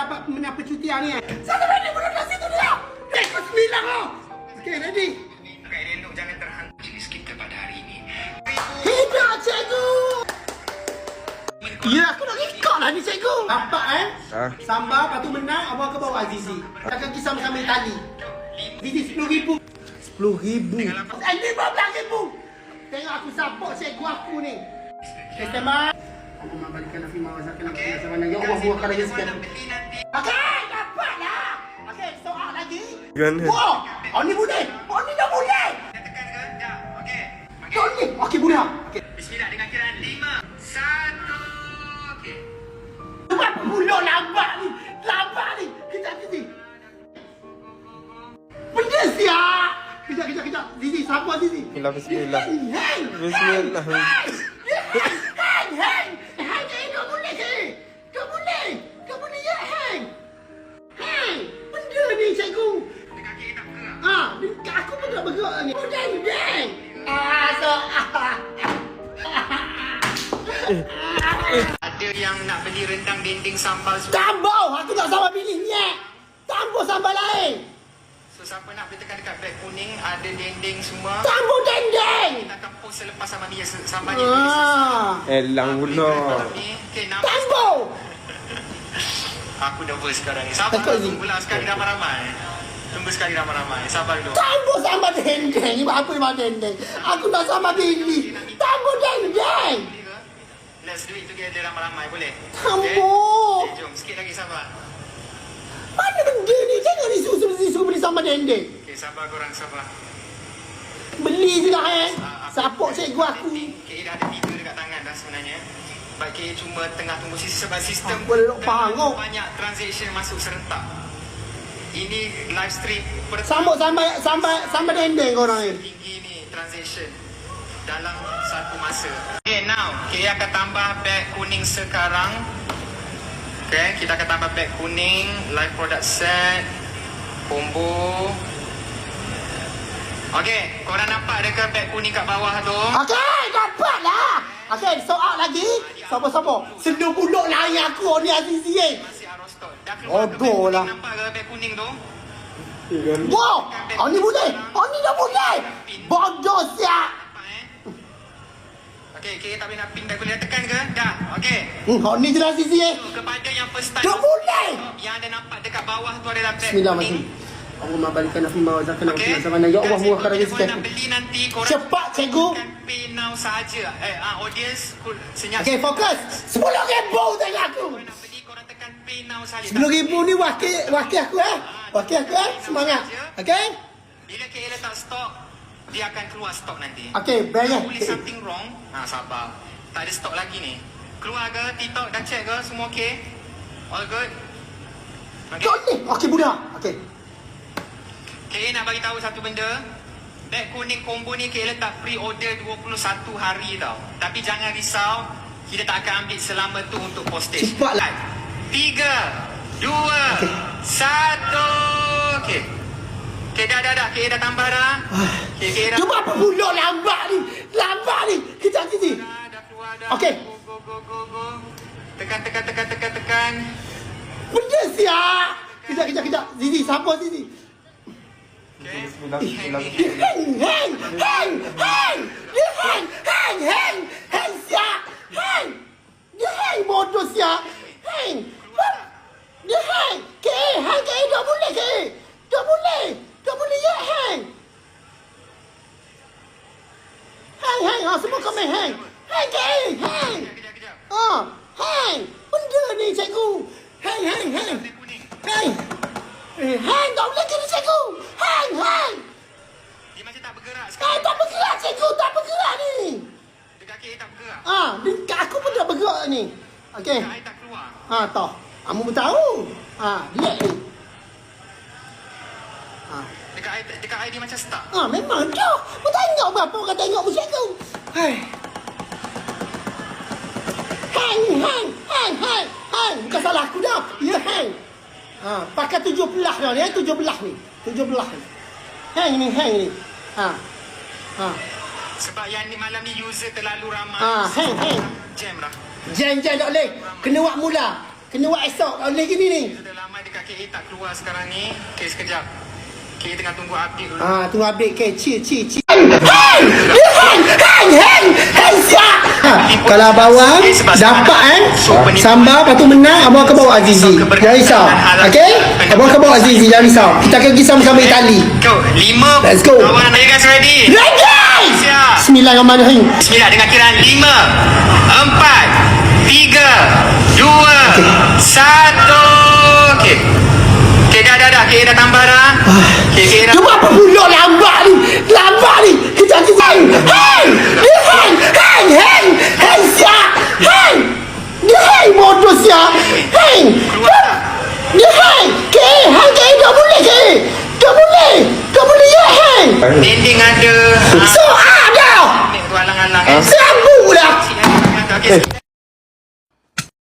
dapat mendapat cutian ni. Satu minit budak kat situ dia. Tekos 9 oh. Okey, ready. Kak Elok jangan terhang jenis kita pada hari ini. Hidup cikgu. Ya, aku nak ikut lah ni cikgu. Nampak Sambar, lepas tu menang, abang ke bawah Azizi. Takkan kisah sama-sama Itali. Zizi 10,000. 10,000. 15,000. Tengok aku support cikgu aku ni. Stand-by. Aku membalikan Nafi Mawazakan aku sama mana. Ya Allah, buahkan lagi sikit. Okey, dapatlah. Okey, soal lagi. Wah, oh ni boleh. Oh ni dah boleh. Tekan ke? Dah. Okey. Oh ni. Okey, boleh. Okey. Bismillah dengan kiraan 5, 1. Okey. Buat pulak lambat ni. Lambat ni. Kejap, Zizi. Benda siap. Kejap. Zizi, sabar Zizi. Bismillah. Hei. Bismillah. Hei. Tak boleh ke? Tak boleh ya, hei. Hei. Benda ni cikgu. Dekat kiri tak bergerak. Dekat aku pun tak bergerak ni. Deng. Ada yang nak beli rendang dinding sambal. Tambah. Aku tak sama pilih ni. Tambah sambal lain. So siapa nak boleh tekan dekat beg kuning, ada dinding semua. Tambah dendeng. Kita akan post selepas sambal ni sambal ni. Elang pula. Okey, nama. Tambah. Aku nervous sekarang ni. Sabar Takut ni. tunggulah sekali ramai-ramai. Tunggu sekali ramai-ramai. Sabar dulu. Tambah sambal dendeng. Ni apa yang dendeng? Aku tak sama pilih. Tambah dendeng. Let's do it together ramai-ramai boleh? Tambah. Okay, jom sikit lagi sabar. Mana benda ni? Jangan disuruh beli sambal dendeng. Okay, sabar korang sabar. Beli je lah support cikgu aku. KA dah ada 3 dekat tangan dah sebenarnya. Baik KA cuma tengah tunggu sebab sistem Aku elok pangguk. banyak transaction masuk serentak. Ini live stream Sambut sambal dendeng korang ni. tinggi ni transaction dalam satu masa. Okay, now KA akan tambah beg kuning sekarang. Okay, kita akan tambah beg kuning, live product set, combo. Okay, korang nampak ada ke beg kuning kat bawah tu? Okey, dapatlah. Okey, soal lagi. Sabar. Sedung pulak lain aku ni Azizi. Masih out of stock. Dah keluar ke beg Bodoh kuning? lah. Nampak ke beg kuning tu? Wow, ni boleh. Ni dah boleh. Bodoh siap. Nampak Okay, tak boleh nak pin beg kuning. Dah tekan ke? Dah. Okay. Ni je lah Azizi. So, kepada yang first time Tak boleh. yang anda nampak dekat bawah tu adalah beg Bismillahirrahmanirrahim. kuning. Allah membalikan Nafi Mawazakan aku Okay. sama mana. Ya Allah, buahkan lagi Kalau sikit. nak beli nanti korang Cepat cikgu. tekan pay now sahaja. Audience senyap. Okey, fokus. 10,000 tanya aku. Korang nak beli korang tekan pay now sahaja. 10,000 ni wakil aku Wakil aku semangat. Okey? Bila KA letak stok, dia akan keluar stok nanti. Okey, bayar. Kalau boleh something wrong, sabar. Tak ada stok lagi ni. Keluar ke? TikTok dah check ke? Semua okey? All good? Okay. Kau ni. Okey, budak. Okey. KA nak bagi tahu satu benda. Beg kuning combo ni KA letak pre-order 21 hari tau. Tapi jangan risau, kita tak akan ambil selama tu untuk postage. Cepatlah. 3, 2, 1. Okey. Okey, dah. KA dah tambah dah. Okey, KA dah. Cuba apa pula lambat ni? Kejap Zizi. Dah keluar dah. Okey. Go. Tekan. Benda siap. Kejap. Zizi, sabar Zizi. Okey. Hang siap. Dia hang bodoh siap. Dia hang. Hang tak boleh ke? Tak boleh ya hang. Hang. Semua komen hang. Hang. Kejap. Hang. Benda ni cikgu. Hang. Beg kuning. Hang tak boleh ke ni cikgu. Hang. Dia macam tak bergerak sekarang. Tak bergerak cikgu. Tak bergerak ni. Dekat KA tak bergerak. Dekat aku pun tak bergerak ni. Okey. Dekat air tak keluar. Tahu. Kamu pun tahu. Lihat ni. Dekat air dia macam stuck. Memang dah. Kau tengok berapa orang tengok pun cikgu. Hang. Bukan salah aku dah. Ya hang. Pakai 17 dah ni. 17 ni. Hang ni. Sebab yang ni malam ni user terlalu ramai. Hang. Jam dah. Jam tak boleh. Kena buat mula. Kena buat esok. Tak boleh gini ni. User terlalu KA tak keluar sekarang ni. Okay, sekejap. KA tengah tunggu update dulu. Tunggu update ke. Chill. Hang! Siap! Kalau abang dapat Samba, lepas tu menang, abang akan bawa Azizi. Jangan risau. Okay? Abang akan bawa Azizi, jangan risau. Kita akan pergi sama-sama Itali. Go, 5. Let's go. Kawan, are you guys ready? Ready! Siap. Bismillahirrahmanirrahim. Bismillah, dengan kiraan 5, 4, 3, 2, 1. Okay. Okay, dah. KA dah tambah dah. KA dah. Cuma apa pula lambat ni? Kejar. Hang, siap. Dia hang bodoh siap. Hang. Dia hang. Hang tak boleh ke? Tak boleh ya hang. Dinding ada. So ada. Ni tu alang-alang. Sambung dah. Okay.